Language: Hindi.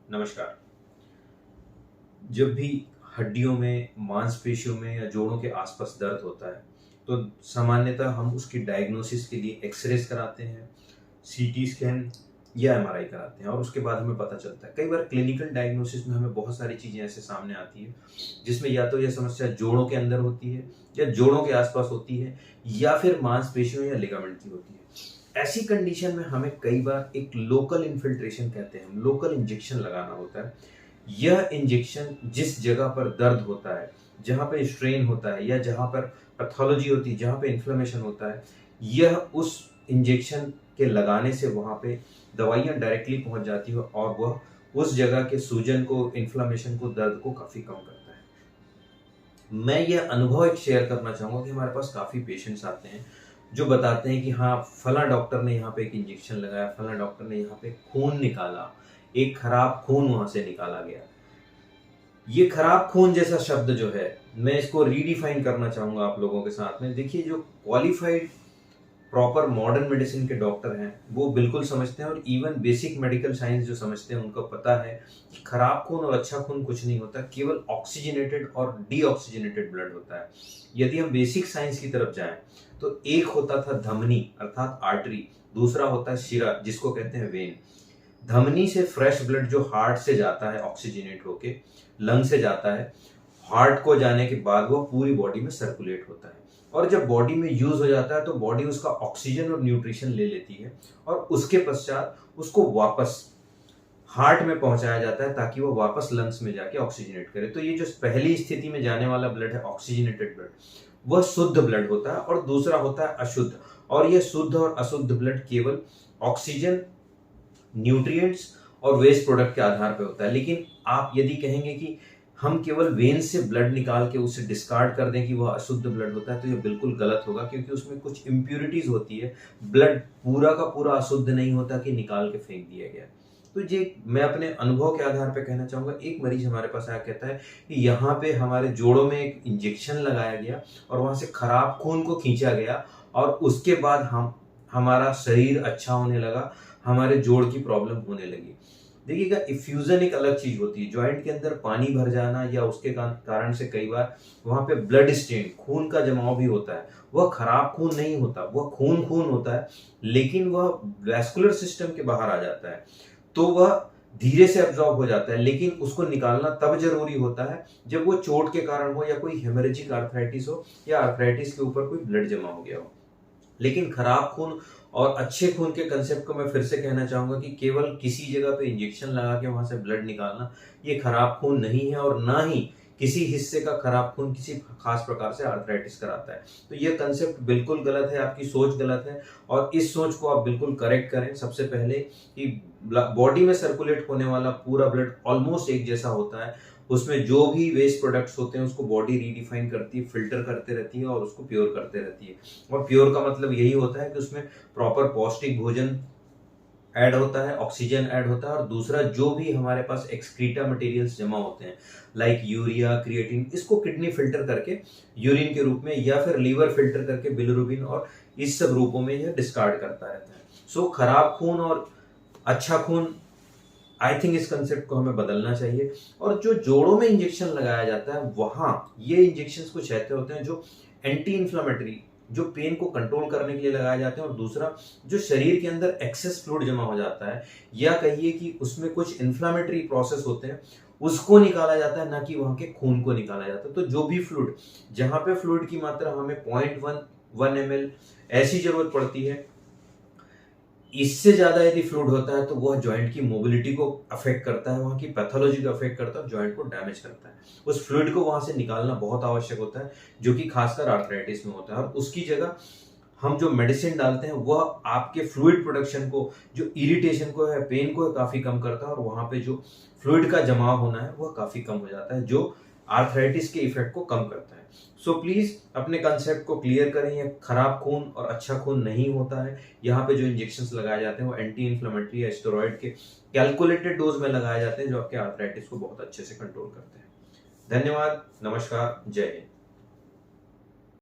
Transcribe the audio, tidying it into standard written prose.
नमस्कार। जब भी हड्डियों में, मांसपेशियों में या जोड़ों के आसपास दर्द होता है, तो सामान्यतः हम उसकी डायग्नोसिस के लिए एक्सरेज कराते हैं, सीटी स्कैन या एमआरआई कराते हैं और उसके बाद हमें पता चलता है। कई बार क्लिनिकल डायग्नोसिस में हमें बहुत सारी चीज़ें ऐसे सामने आती हैं, जिसमें या तो यह समस्या जोड़ों के अंदर होती है या जोड़ों के आसपास होती है या फिर मांसपेशियों या लिगामेंट की होती है। ऐसी कंडीशन में हमें कई बार एक लोकल इन्फिल्ट्रेशन कहते हैं, हम लोकल इंजेक्शन लगाना होता है। यह इंजेक्शन जिस जगह पर दर्द होता है, जहाँ पे स्ट्रेन होता है या जहाँ पर पैथोलॉजी होती है, जहाँ पे इन्फ्लेमेशन होता है, यह उस इंजेक्शन के लगाने से वहाँ पे दवाइयाँ डायरेक्टली पहुँच जाती है और वह उस जगह के सूजन को, इन्फ्लेमेशन को, दर्द को काफ़ी कम करता है। मैं यह अनुभव एक शेयर करना चाहूँगा कि हमारे पास काफ़ी पेशेंट्स आते हैं, जो बताते हैं कि हाँ, फलाँ डॉक्टर ने यहाँ पे एक इंजेक्शन लगाया, फलाँ डॉक्टर ने यहाँ पे खून निकाला, एक खराब खून वहाँ से निकाला गया। ये खराब खून जैसा शब्द जो है, मैं इसको रीडिफाइन करना चाहूँगा आप लोगों के साथ में। देखिए, जो क्वालिफाइड प्रॉपर मॉडर्न मेडिसिन के डॉक्टर हैं, वो बिल्कुल समझते हैं और इवन बेसिक मेडिकल साइंस जो समझते हैं, उनको पता है कि खराब खून और अच्छा खून कुछ नहीं होता, केवल ऑक्सीजनेटेड और डीऑक्सीजनेटेड ब्लड होता है। यदि हम बेसिक साइंस की तरफ जाएं, तो एक होता था धमनी अर्थात आर्टरी, दूसरा होता है शिरा जिसको कहते हैं वेन। धमनी से फ्रेश ब्लड जो हार्ट से जाता है ऑक्सीजनेट होके, लंग से जाता है, हार्ट को जाने के बाद वो पूरी बॉडी में सर्कुलेट होता है और जब बॉडी में यूज हो जाता है तो बॉडी उसका ऑक्सीजन और न्यूट्रिशन ले लेती है और उसके पश्चात उसको वापस हार्ट में पहुंचाया जाता है ताकि वो वापस लंग्स में जाके ऑक्सीजनेट करे। तो ये जो पहली स्थिति में जाने वाला ब्लड है, ऑक्सीजनेटेड ब्लड, वह शुद्ध ब्लड होता है और दूसरा होता है अशुद्ध। और यह शुद्ध और अशुद्ध ब्लड केवल ऑक्सीजन, न्यूट्रिएंट्स और वेस्ट प्रोडक्ट के आधार पे होता है। लेकिन आप यदि कहेंगे कि हम केवल वेन से ब्लड निकाल के उसे डिस्कार्ड कर दें कि वह अशुद्ध ब्लड होता है, तो ये बिल्कुल गलत होगा, क्योंकि उसमें कुछ इम्प्यूरिटीज होती है। ब्लड पूरा का पूरा अशुद्ध नहीं होता कि निकाल के फेंक दिया गया। तो ये मैं अपने अनुभव के आधार पे कहना चाहूँगा। एक मरीज हमारे पास आया, कहता है कि यहाँ पे हमारे जोड़ों में एक इंजेक्शन लगाया गया और वहाँ से खराब खून को खींचा गया और उसके बाद हमारा शरीर अच्छा होने लगा, हमारे जोड़ की प्रॉब्लम होने लगी। देखिएगा, इफ्यूजन एक अलग चीज होती है। जॉइंट के अंदर पानी भर जाना या उसके कारण से कई बार वहां पे ब्लड स्टेन, खून का जमाव भी होता है। वह खराब खून नहीं होता, वह खून होता है, लेकिन वह वैस्कुलर सिस्टम के बाहर आ जाता है, तो वह धीरे से एब्जॉर्ब हो जाता है। लेकिन उसको निकालना तब जरूरी होता है जब वो चोट के कारण हो या कोई हेमरेजिक आर्थराइटिस हो या आर्थराइटिस के ऊपर कोई ब्लड जमा हो गया हो। लेकिन खराब खून और अच्छे खून के कंसेप्ट को मैं फिर से कहना चाहूंगा कि केवल किसी जगह पे इंजेक्शन लगा के वहां से ब्लड निकालना, ये खराब खून नहीं है और ना ही किसी हिस्से का खराब खून किसी खास प्रकार से आर्थराइटिस कराता है। तो ये कंसेप्ट बिल्कुल गलत है, आपकी सोच गलत है और इस सोच को आप बिल्कुल करेक्ट करें। सबसे पहले कि बॉडी में सर्कुलेट होने वाला पूरा ब्लड ऑलमोस्ट एक जैसा होता है। उसमें जो भी वेस्ट प्रोडक्ट्स होते हैं उसको बॉडी रीडिफाइन करती है, फिल्टर करते रहती है और उसको प्योर करते रहती है। और प्योर का मतलब यही होता है कि उसमें प्रॉपर पौष्टिक भोजन ऐड होता है, ऑक्सीजन ऐड होता है और दूसरा जो भी हमारे पास एक्सक्रीटा मटेरियल्स जमा होते हैं लाइक यूरिया, क्रिएटिन, इसको किडनी फिल्टर करके यूरिन के रूप में या फिर लीवर फिल्टर करके बिलिरुबिन और इस सब रूपों में यह डिस्कार्ड करता रहता है। सो खराब खून और अच्छा खून, आई थिंक इस कंसेप्ट को हमें बदलना चाहिए। और जो जोड़ों में इंजेक्शन लगाया जाता है, वहां ये इंजेक्शन कुछ ऐसे होते हैं जो एंटी इंफ्लेमेटरी, जो पेन को कंट्रोल करने के लिए लगाए जाते हैं। और दूसरा, जो शरीर के अंदर एक्सेस फ्लूइड जमा हो जाता है या कहिए कि उसमें कुछ इंफ्लेमेटरी प्रोसेस होते हैं, उसको निकाला जाता है, ना कि वहां के खून को निकाला जाता है। तो जो भी फ्लूइड, जहां पे फ्लूइड की मात्रा हमें 0.1 ml ऐसी जरूरत पड़ती है, इससे ज्यादा यदि फ्लूइड होता है तो वह जॉइंट की मोबिलिटी को अफेक्ट करता है, वहां की पैथोलॉजी को अफेक्ट करता है, जॉइंट को डैमेज करता है। उस फ्लूइड को वहां से निकालना बहुत आवश्यक होता है, जो कि खासकर आर्थराइटिस में होता है। और उसकी जगह हम जो मेडिसिन डालते हैं वह आपके फ्लूइड प्रोडक्शन को, जो इरिटेशन को है, पेन को है, काफी कम करता है और वहां पे जो फ्लूइड का जमाव होना है वह काफी कम हो जाता है, जो आर्थराइटिस के इफेक्ट को कम करता है। सो प्लीज अपने कंसेप्ट को क्लियर करें। ये खराब खून और अच्छा खून नहीं होता है। यहाँ पे जो इंजेक्शंस लगाए जाते हैं वो एंटी इंफ्लेमेटरी या स्टेरॉइड के कैलकुलेटेड डोज में लगाए जाते हैं, जो आपके आर्थराइटिस को बहुत अच्छे से कंट्रोल करते हैं। धन्यवाद, नमस्कार, जय हिंद।